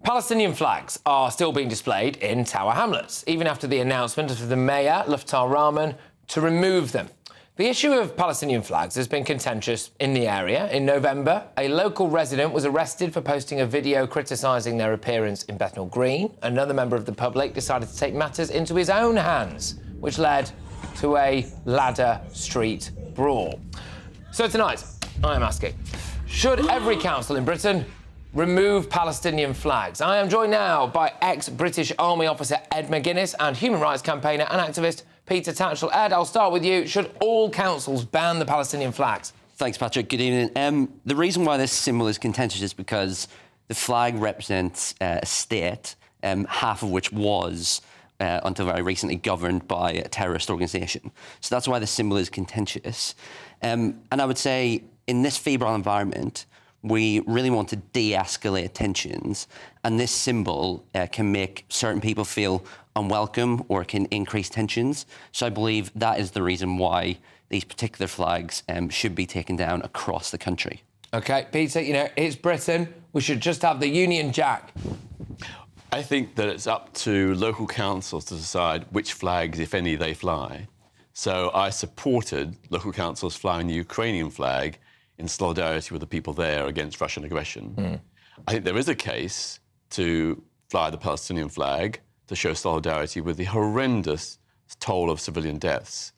Palestinian flags are still being displayed in Tower Hamlets, even after the announcement of the mayor, Laftar Rahman, to remove them. The issue of Palestinian flags has been contentious in the area. In November, a local resident was arrested for posting a video criticising their appearance in Bethnal Green. Another member of the public decided to take matters into his own hands, which led to a Ladder Street brawl. So tonight, I am asking, should every council in Britain remove Palestinian flags? I am joined now by ex-British Army officer Ed McGuinness and human rights campaigner and activist Peter Tatchell. Ed, I'll start with you. Should all councils ban the Palestinian flags? Thanks, Patrick. Good evening. The reason why this symbol is contentious is because the flag represents a state, half of which was, until very recently, governed by a terrorist organisation. So that's why the symbol is contentious. And I would say, in this febrile environment, we really want to de-escalate tensions, and this symbol can make certain people feel unwelcome or can increase tensions. So I believe that is the reason why these particular flags should be taken down across the country. OK, Peter, you know, it's Britain. We should just have the Union Jack. I think that it's up to local councils to decide which flags, if any, they fly. So I supported local councils flying the Ukrainian flag in solidarity with the people there against Russian aggression. I think there is a case to fly the Palestinian flag to show solidarity with the horrendous toll of civilian deaths.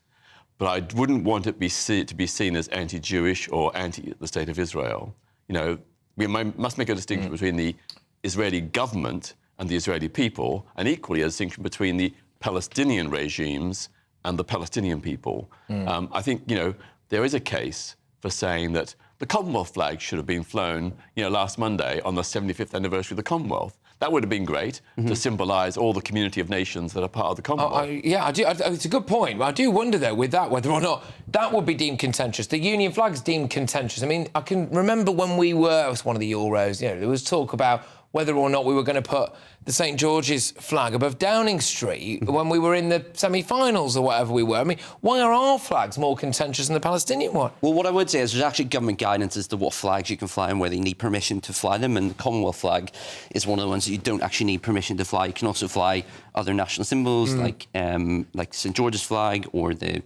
But I wouldn't want it to be seen as anti-Jewish or anti the state of Israel. You know, we must make a distinction between the Israeli government and the Israeli people, and equally a distinction between the Palestinian regimes and the Palestinian people. I think, you know, there is a case for saying that the Commonwealth flag should have been flown, you know, last Monday on the 75th anniversary of the Commonwealth. That would have been great to symbolise all the community of nations that are part of the Commonwealth. Yeah, I do. It's a good point. I do wonder, though, with that, whether or not that would be deemed contentious. The Union flag's deemed contentious. I mean, I can remember when it was one of the Euros, you know, there was talk about whether or not we were going to put the St George's flag above Downing Street when we were in the semi-finals or whatever we were. I mean, why are our flags more contentious than the Palestinian one? Well, what I would say is there's actually government guidance as to what flags you can fly and whether you need permission to fly them, and the Commonwealth flag is one of the ones that you don't actually need permission to fly. You can also fly other national symbols like St George's flag or the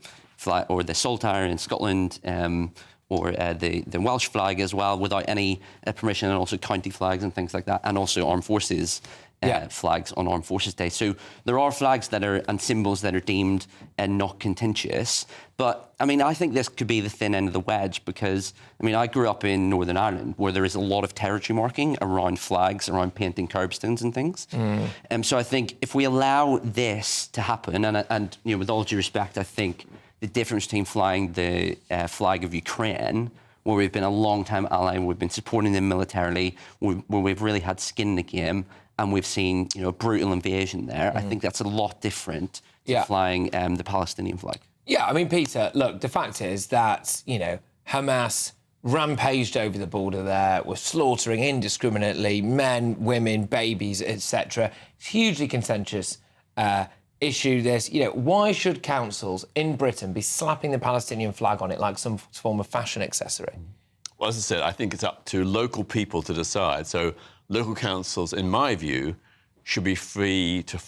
Saltire in Scotland, or the Welsh flag as well, without any permission, and also county flags and things like that, and also armed forces flags on Armed Forces Day. So there are flags that are and symbols that are deemed not contentious. But I mean, I think this could be the thin end of the wedge because I mean, I grew up in Northern Ireland where there is a lot of territory marking around flags, around painting curbstones and things. So I think if we allow this to happen, and you know, with all due respect, I think the difference between flying the flag of Ukraine, where we've been a long-time ally and we've been supporting them militarily, where we've really had skin in the game, and we've seen, you know, a brutal invasion there. I think that's a lot different to flying the Palestinian flag. Yeah, I mean, Peter, look, the fact is that, you know, Hamas rampaged over the border there, were slaughtering indiscriminately men, women, babies, etc. It's hugely contentious issue, this. You know, why should councils in Britain be slapping the Palestinian flag on it like some form of fashion accessory? Well, as I said, I think it's up to local people to decide. So local councils, in my view, should be free to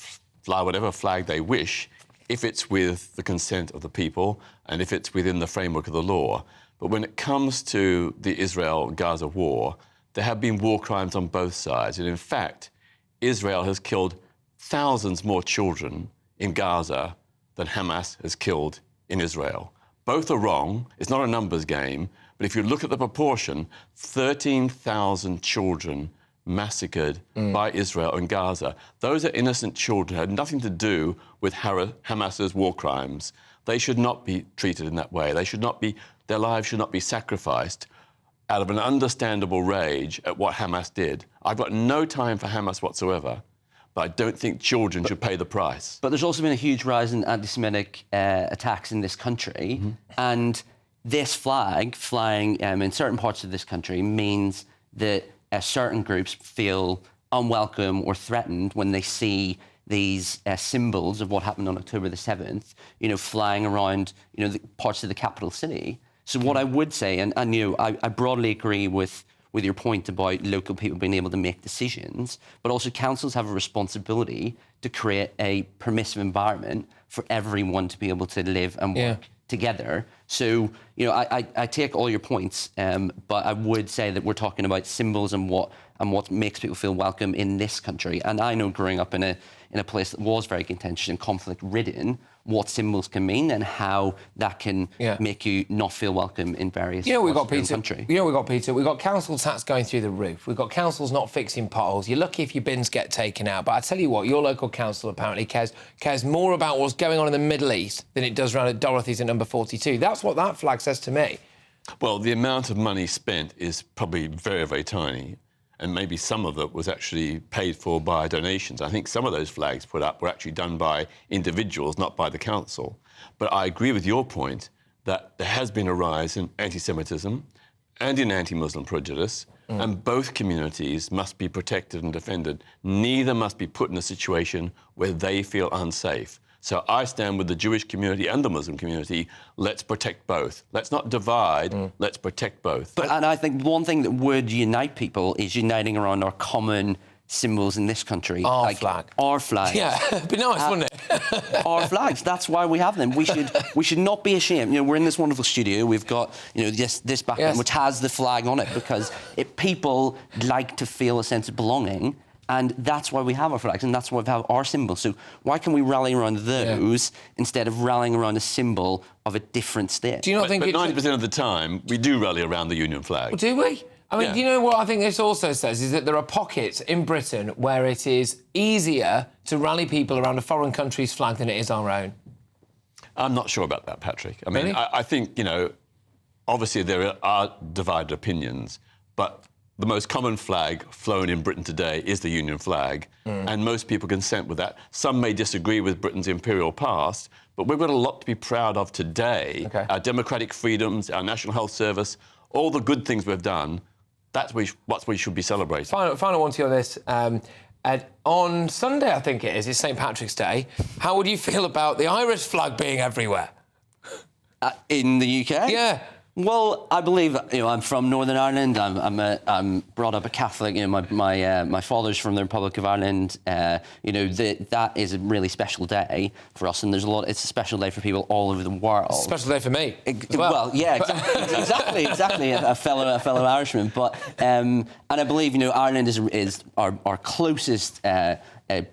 fly whatever flag they wish if it's with the consent of the people and if it's within the framework of the law. But when it comes to the Israel-Gaza war, there have been war crimes on both sides. And in fact, Israel has killed thousands more children in Gaza than Hamas has killed in Israel. Both are wrong. It's not a numbers game. But if you look at the proportion, 13,000 children massacred by Israel in Gaza. Those are innocent children, had nothing to do with Hamas's war crimes. They should not be treated in that way. Their lives should not be sacrificed out of an understandable rage at what Hamas did. I've got no time for Hamas whatsoever, but I don't think children should pay the price. But there's also been a huge rise in anti-Semitic attacks in this country, and this flag flying in certain parts of this country means that certain groups feel unwelcome or threatened when they see these symbols of what happened on October the 7th, you know, flying around, you know, the parts of the capital city. So what I would say, and you know, I broadly agree with with your point about local people being able to make decisions, but also councils have a responsibility to create a permissive environment for everyone to be able to live and work together. So, I take all your points, but I would say that we're talking about symbols and what makes people feel welcome in this country. And I know, growing up in a place that was very contentious and conflict-ridden, what symbols can mean and how that can make you not feel welcome in various parts of the country. We've got council tax going through the roof. We've got councils not fixing potholes. You're lucky if your bins get taken out. But I tell you what, your local council apparently cares more about what's going on in the Middle East than it does around at Dorothy's at number 42. That's what that flag says to me. Well, the amount of money spent is probably very, very tiny. And maybe some of it was actually paid for by donations. I think some of those flags put up were actually done by individuals, not by the council. But I agree with your point that there has been a rise in anti-Semitism and in anti-Muslim prejudice, and both communities must be protected and defended. Neither must be put in a situation where they feel unsafe. So I stand with the Jewish community and the Muslim community. Let's protect both. Let's not divide. Let's protect both. And I think one thing that would unite people is uniting around our common symbols in this country. Our flag. Our flag. Yeah, it'd be nice, wouldn't it? Our flags. That's why we have them. We should not be ashamed. We're in this wonderful studio. We've got this background which has the flag on it because people like to feel a sense of belonging. And that's why we have our flags, and that's why we have our symbols. So why can we rally around those instead of rallying around a symbol of a different state? Do you not think? But 90% of the time, we do rally around the Union flag. Well, do we? I mean, do you know what I think this also says is that there are pockets in Britain where it is easier to rally people around a foreign country's flag than it is our own. I'm not sure about that, Patrick. I mean, Really? I think, obviously there are divided opinions, but the most common flag flown in Britain today is the Union flag, and most people consent with that. Some may disagree with Britain's imperial past, but we've got a lot to be proud of today. Okay. Our democratic freedoms, our National Health Service, all the good things we've done, that's what we should be celebrating. Final one to you on this. On Sunday, I think it's St. Patrick's Day. How would you feel about the Irish flag being everywhere? In the UK? Yeah. Well, I believe I'm from Northern Ireland. I'm brought up a Catholic. My father's from the Republic of Ireland. That is a really special day for us, and it's a special day for people all over the world. It's a special day for me. Well, yeah, exactly. A fellow Irishman. But and I believe Ireland is our closest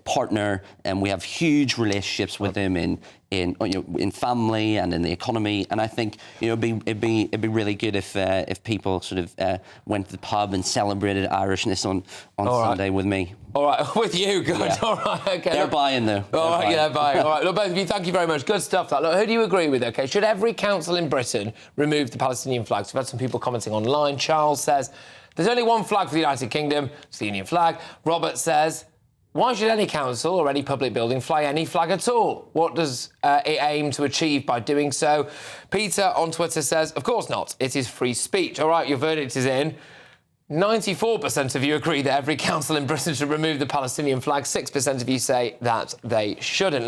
partner, and we have huge relationships with them in family and in the economy. And I think it'd be really good if people sort of went to the pub and celebrated Irishness on Sunday with me. All right, with you, good. Yeah. All right, okay. They're buying though. All right, bye. All right, look, both of you, thank you very much. Good stuff. That. Look, who do you agree with? Okay, should every council in Britain remove the Palestinian flags? We've had some people commenting online. Charles says there's only one flag for the United Kingdom. It's the Union flag. Robert says, why should any council or any public building fly any flag at all? What does it aim to achieve by doing so? Peter on Twitter says, of course not. It is free speech. All right, your verdict is in. 94% of you agree that every council in Britain should remove the Palestinian flag. 6% of you say that they shouldn't.